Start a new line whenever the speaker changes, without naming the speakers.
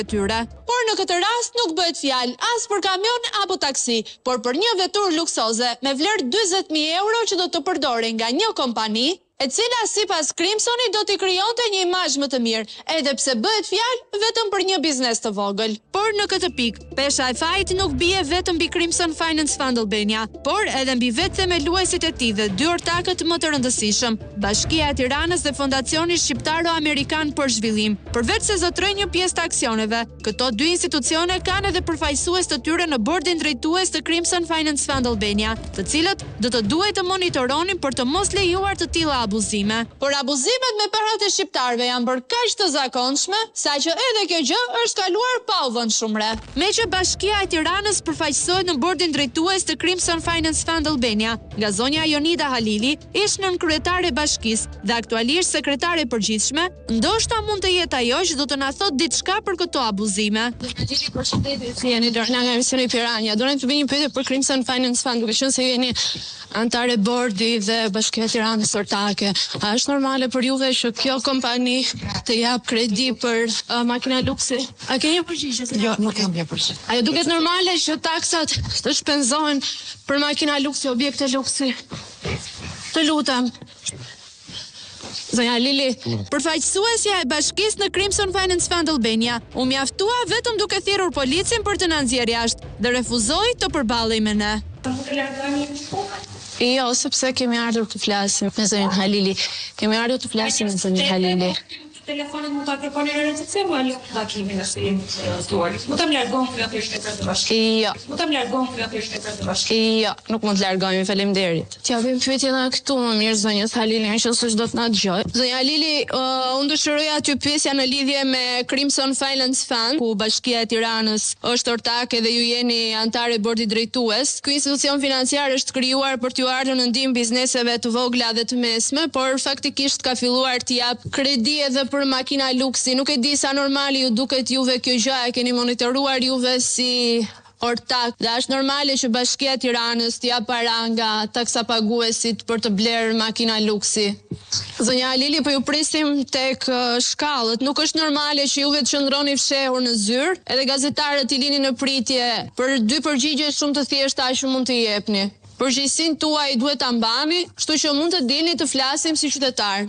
e tyre. Por në këtë rast nuk bëhet fjalë as për kamion apo taksi, por për një veturë luksoze me vlerë 40.000 euro që do të përdoren nga një kompani, e cila sipas Crimsoni do t'i krijonte një imazh më të mirë, edhe pse bëhet fjalë vetëm për një biznes të vogël. Por në këtë pikë, pesha e fajit nuk bie vetëm mbi Crimson Finance Fund Albania, por edhe mbi vetë themeluesit e tij dhe dy ortakët më të rëndësishëm, Bashkia e Tiranës dhe Fondacioni Shqiptaro-Amerikan për Zhvillim. Përveç se zotrojnë një pjesë të aksioneve, këto dy institucione kanë edhe përfaqësues të tyre në bordin drejtues të Crimson Finance Fund Albania, të cilët do të duhet të monitoronin për të mos lejuar të tilla abuzime. Por abuzimet me paratë e shqiptarëve janë bërë kaq të zakonshme, saqë edhe kjo gjë është kaluar pa u vënë shumë re. Meqë Bashkia e Tiranës përfaqësohet në bordin drejtues të Crimson Finance Fund Albania, nga zonja Jonida Halili, ish nën kryetare e bashkisë dhe aktualisht sekretare e përgjithshme, ndoshta mund të jetë ajo që do të na thotë diçka për këto abuzime.
Jeni Dorna nga emisioni Pirania. Dorim të bëj një pyetje për Crimson Finance Fund, duke qenë se jeni antar e bordi dhe Bashkia e Tiranës ortake. A është normale për juve që kjo kompani të jap kredi për makina luksi? A ke një përgjigje?
Jo, nuk kam një përgjigje.
A ju duket normale që taksat të shpenzohen për makina luksi, objekte luksi? Të lutem.
Zonja Lili, përfaqësuesja e bashkisë në Crimson Finance Fund Albania u mjaftua vetëm duke thirrur policin për të na nxjerrë jashtë dhe refuzoi të përballej me ne.
Jo, sepse kemi ardhur të flasim me zonjën Halili. Kemi ardhur të flasim me zonjën Halili.
Telefonin mund ta kërkoni në recepcion apo takimin e stuarit. Mund ta largon këtu te shtetet e bashkisë.
Jo.
Mund ta largon këtu te shtetet e bashkisë.
Jo, nuk mund të largohemi, faleminderit. T'ja bëjmë pyetje edhe këtu më mirë zonjës Halili, nëse do të na dëgjoj. Zonja Halili, unë dëshiroja t'ju pyesja në lidhje me Crimson Finance Fund, ku Bashkia e Tiranës është ortake dhe ju jeni antar e bordit drejtues. Ky institucion financiar është krijuar për t'ju ardhur në ndihmë bizneseve të vogla dhe të mesme, por faktikisht ka filluar t'i jap kredi edhe për makina luksi. Nuk e di sa normali ju duket juve kjo gjë, e keni monitoruar juve si ortak, dhe është normale që Bashkia e Tiranës t'ja para nga taksapaguesit për të blerë makina luksi? Zonja Halili, po ju presim tek shkallët. Nuk është normale që juve të qëndroni fshehur në zyrë, edhe gazetarët i lini në pritje për dy përgjigje shumë të thjeshta që mund të jepni. Përgjegjësinë tuaj duhet ta mbani, kështu që mund të dilni të flasim si qytetar.